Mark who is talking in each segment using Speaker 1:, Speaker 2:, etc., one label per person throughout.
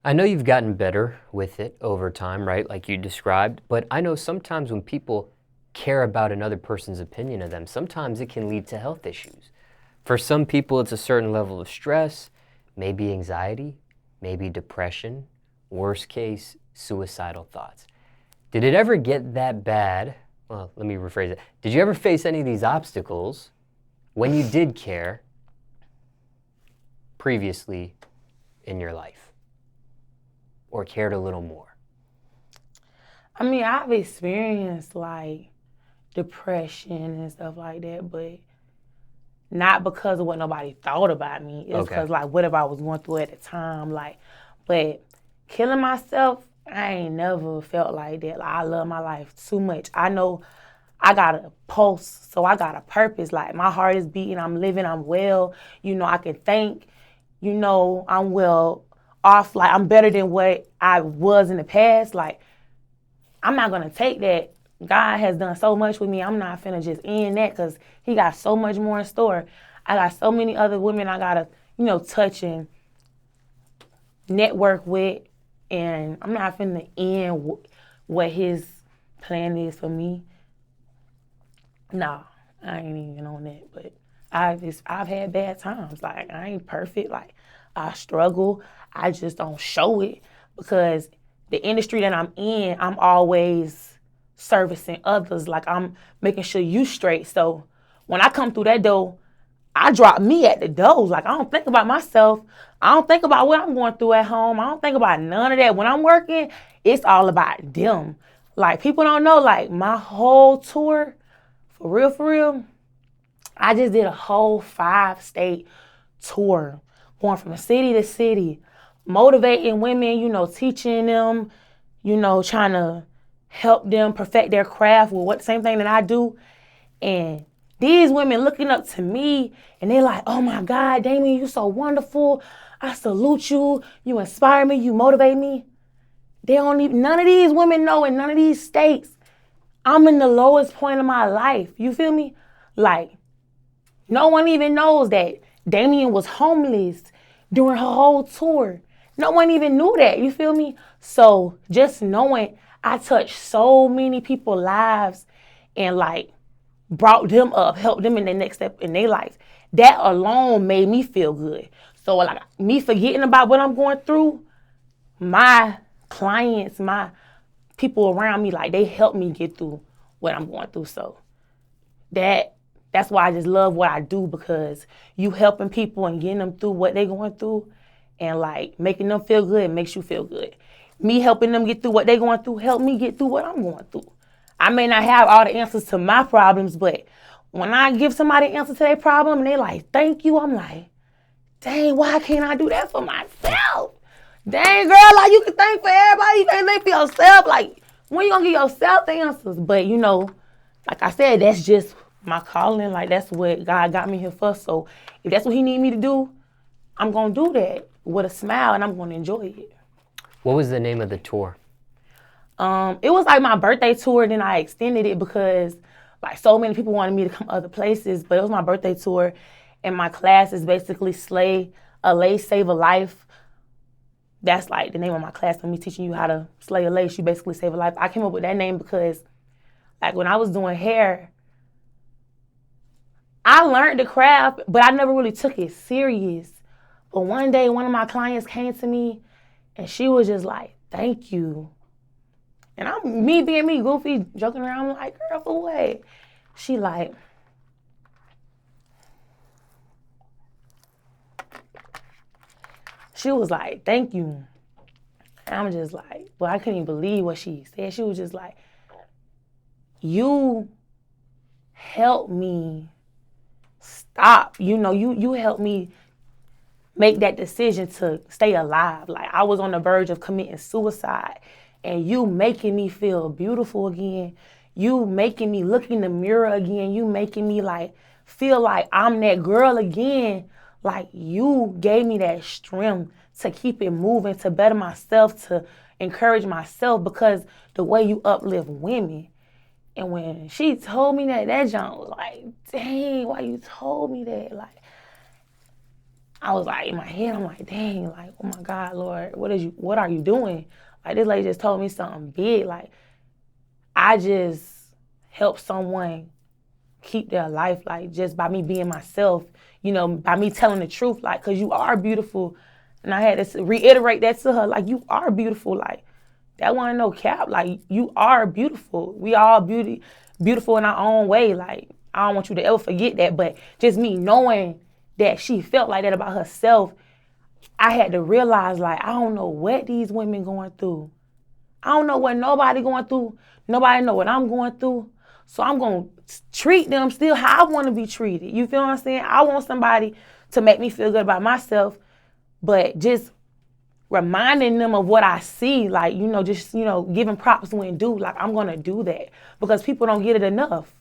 Speaker 1: I know you've gotten better with it over time, right? Like you described, but I know sometimes when people care about another person's opinion of them, sometimes it can lead to health issues. For some people, it's a certain level of stress, maybe anxiety, maybe depression, worst case, suicidal thoughts. Did it ever get that bad? Well, let me rephrase it. Did you ever face any of these obstacles when you did care previously in your life? Or cared a little more?
Speaker 2: I mean, I've experienced like depression and stuff like that, but not because of what nobody thought about me. It's because like whatever I was going through at the time. Like, but killing myself, I ain't never felt like that. Like I love my life too much. I know I got a pulse, so I got a purpose. Like my heart is beating, I'm living, I'm well. I can think, I'm well off. Like I'm better than what I was in the past. Like I'm not gonna take that. God has done so much with me. I'm not finna just end that because he got so much more in store. I got so many other women I gotta, touch and network with. And I'm not finna end what his plan is for me. Nah, I ain't even on that. But I've had bad times. Like I ain't perfect. Like I struggle. I just don't show it because the industry that I'm in, I'm always servicing others. Like I'm making sure you straight. So when I come through that door, I drop me at the door. Like I don't think about myself. I don't think about what I'm going through at home. I don't think about none of that. When I'm working, it's all about them. Like people don't know, like my whole tour, for real, I just did a whole 5-state tour, going from city to city, motivating women, teaching them, trying to help them perfect their craft with what same thing that I do. And these women looking up to me and they're like, oh my God, Damienne, you so wonderful. I salute you. You inspire me. You motivate me. None of these women know in none of these states, I'm in the lowest point of my life. You feel me? Like, no one even knows that Damienne was homeless during her whole tour. No one even knew that, you feel me? So just knowing I touched so many people's lives and like brought them up, helped them in the next step in their life, that alone made me feel good. So like me forgetting about what I'm going through, my clients, my people around me, like they help me get through what I'm going through. So that's why I just love what I do, because you helping people and getting them through what they're going through and like making them feel good makes you feel good. Me helping them get through what they're going through help me get through what I'm going through. I may not have all the answers to my problems, but when I give somebody an answer to their problem and they like, thank you, I'm like, dang, why can't I do that for myself? Dang, girl, like you can thank for everybody, you can't thank for yourself. Like, when you gonna give yourself the answers? But like I said, that's just my calling. Like that's what God got me here for. So if that's what he need me to do, I'm gonna do that with a smile and I'm gonna enjoy it.
Speaker 1: What was the name of the tour?
Speaker 2: It was like my birthday tour, then I extended it because like so many people wanted me to come other places, but it was my birthday tour and my class is basically Slay a Lace, Save a Life. That's like the name of my class, for me teaching you how to slay a lace, you basically save a life. I came up with that name because like when I was doing hair, I learned the craft, but I never really took it serious. But one day, one of my clients came to me and she was just like, thank you. And me being me, goofy, joking around, I'm like, girl, for what? She like, she was like, thank you. And I'm just like, well, I couldn't even believe what she said. She was just like, you helped me stop. You helped me make that decision to stay alive. Like I was on the verge of committing suicide and you making me feel beautiful again. You making me look in the mirror again. You making me like feel like I'm that girl again. Like you gave me that strength to keep it moving, to better myself, to encourage myself, because the way you uplift women. And when she told me that junk was like, dang, why you told me that? Like, I was like, in my head, I'm like, dang, like, oh my God, Lord, what are you doing? Like, this lady just told me something big. Like, I just helped someone keep their life, like, just by me being myself, you know, by me telling the truth, like, because you are beautiful. And I had to reiterate that to her, like, you are beautiful. Like, that wasn't no cap. Like, you are beautiful. We all beautiful in our own way. Like, I don't want you to ever forget that. But just me knowing that she felt like that about herself, I had to realize, like, I don't know what these women going through. I don't know what nobody going through. Nobody know what I'm going through. So I'm going to treat them still how I want to be treated. You feel what I'm saying? I want somebody to make me feel good about myself, but just reminding them of what I see, like, you know, just, you know, giving props when due. Like, I'm going to do that because people don't get it enough.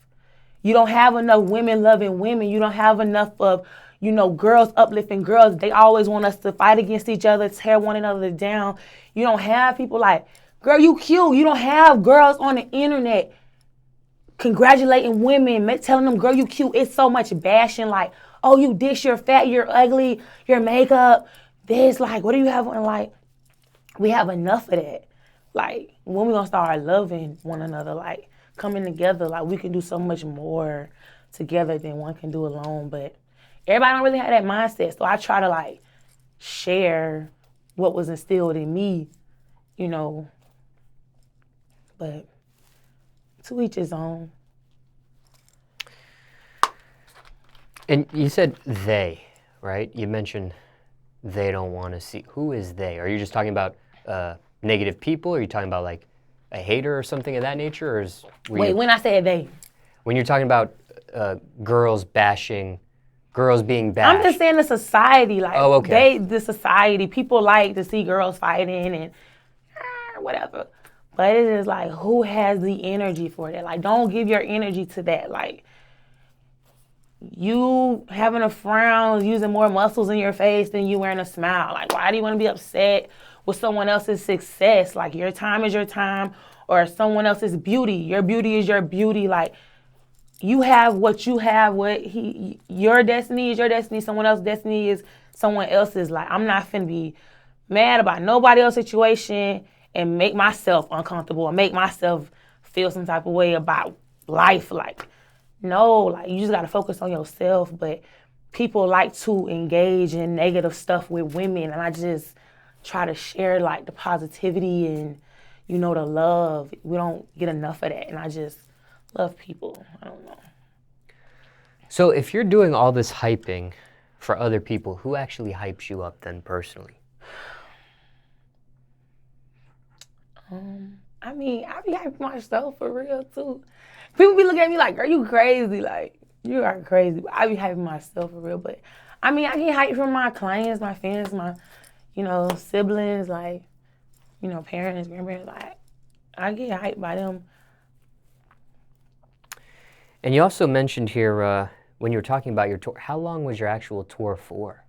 Speaker 2: You don't have enough women loving women. You don't have enough of, you know, girls uplifting girls. They always want us to fight against each other, tear one another down. You don't have people like, girl, you cute. You don't have girls on the internet congratulating women, telling them, girl, you cute. It's so much bashing, like, oh, you this, you're fat, you're ugly, your makeup, this, like, what do you have on? Like, we have enough of that. Like, when we gonna start loving one another, like, coming together, like, we can do so much more together than one can do alone. But everybody don't really have that mindset. So I try to, like, share what was instilled in me, you know. But to each his own.
Speaker 1: And you said they, right? You mentioned they don't want to see. Who is they? Are you just talking about negative people? Are you talking about like a hater or something of that nature? Or
Speaker 2: When I said they.
Speaker 1: When you're talking about girls bashing, girls being bashed.
Speaker 2: I'm just saying the society, like,
Speaker 1: oh, okay.
Speaker 2: the society, people like to see girls fighting and whatever. But it is like, who has the energy for that? Like, don't give your energy to that. Like, you having a frown, using more muscles in your face than you wearing a smile. Like, why do you want to be upset with someone else's success? Like, your time is your time, or someone else's beauty. Your beauty is your beauty. Like, you have what you have. Your destiny is your destiny. Someone else's destiny is someone else's. Like, I'm not finna be mad about nobody else's situation and make myself uncomfortable or make myself feel some type of way about life. Like, no, like, you just gotta focus on yourself. But people like to engage in negative stuff with women, and I just try to share, like, the positivity and, you know, the love. We don't get enough of that, and I just love people. I don't know.
Speaker 1: So if you're doing all this hyping for other people, who actually hypes you up then personally?
Speaker 2: I mean, I be hyping myself for real too. People be looking at me like, girl, you crazy. Like, you are crazy. But I be hyping myself for real. But I mean, I get hyped from my clients, my fans, my, you know, siblings, like, you know, parents, grandparents. Like, I get hyped by them.
Speaker 1: And you also mentioned here when you were talking about your tour, how long was your actual tour for?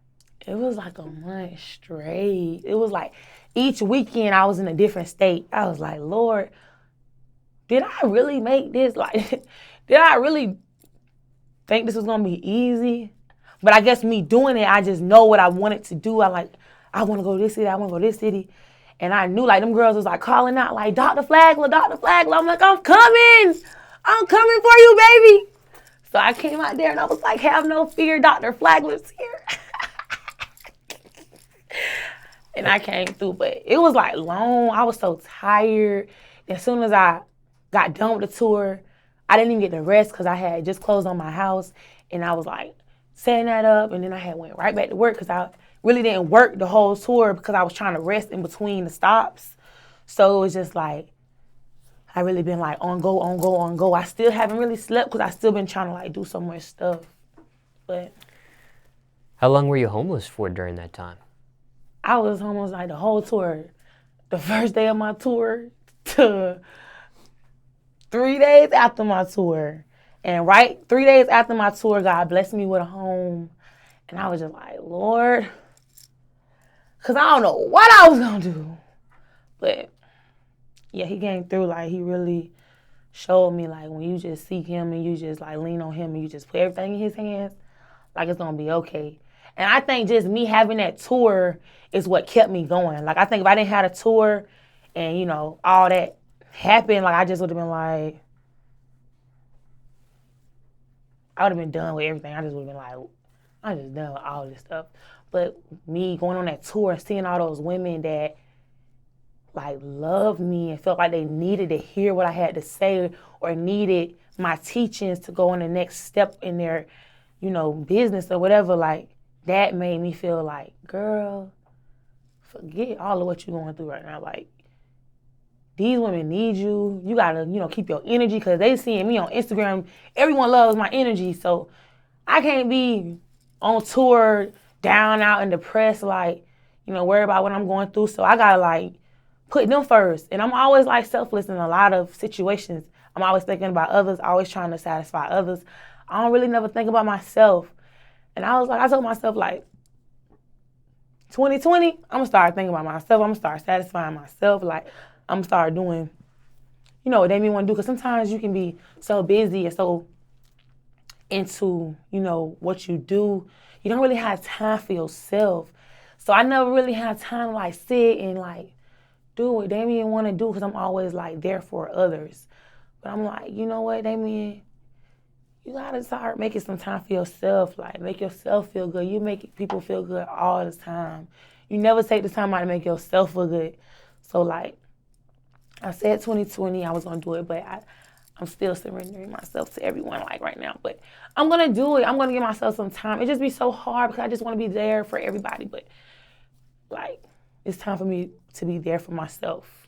Speaker 2: It was like a month straight. It was like each weekend I was in a different state. I was like, Lord, did I really make this? Like, did I really think this was gonna be easy? But I guess me doing it, I just know what I wanted to do. I want to go to this city. I want to go to this city. And I knew, like, them girls was like calling out, like, Dr. Flagler, Dr. Flagler. I'm like, I'm coming. I'm coming for you, baby. So I came out there and I was like, have no fear, Dr. Flagler's here. And I came through, but it was like long. I was so tired. As soon as I got done with the tour, I didn't even get to rest because I had just closed on my house, and I was like setting that up, and then I had went right back to work because I really didn't work the whole tour because I was trying to rest in between the stops. So it was just like, I really been like on go, on go, on go. I still haven't really slept because I still been trying to like do so much stuff. But
Speaker 1: how long were you homeless for during that time?
Speaker 2: I was homeless like the whole tour. The first day of my tour to 3 days after my tour. And 3 days after my tour, God blessed me with a home. And I was just like, Lord, because I don't know what I was going to do. But yeah, he came through. Like, he really showed me, like, when you just seek him and you just like lean on him and you just put everything in his hands, like, it's going to be okay. And I think just me having that tour is what kept me going. Like, I think if I didn't have a tour and, you know, all that happened, like, I just would have been like, I would have been done with everything. I just would have been like, I'm just done with all this stuff. But me going on that tour and seeing all those women that, like, loved me and felt like they needed to hear what I had to say or needed my teachings to go on the next step in their, you know, business or whatever, like, that made me feel like, girl, forget all of what you're going through right now. Like, these women need you. You gotta, you know, keep your energy, because they seeing me on Instagram. Everyone loves my energy, so I can't be on tour down, out, and depressed, like, you know, worried about what I'm going through. So I gotta, like, put them first. And I'm always, like, selfless in a lot of situations. I'm always thinking about others, always trying to satisfy others. I don't really never think about myself. And I told myself, like, 2020, I'm gonna start thinking about myself. I'm gonna start satisfying myself. Like, I'm gonna start doing, you know, what they want to do. Because sometimes you can be so busy and so into, you know, what you do, you don't really have time for yourself. So I never really had time to, like, sit and, like, do what Damienne want to do, because I'm always, like, there for others. But I'm like, you know what, Damienne? You gotta start making some time for yourself. Like, make yourself feel good. You make people feel good all the time. You never take the time out to make yourself feel good. So, like, I said 2020 I was gonna do it, but I'm still surrendering myself to everyone, like, right now. But I'm gonna do it. I'm gonna give myself some time. It just be so hard because I just want to be there for everybody. But, like, it's time for me to be there for myself.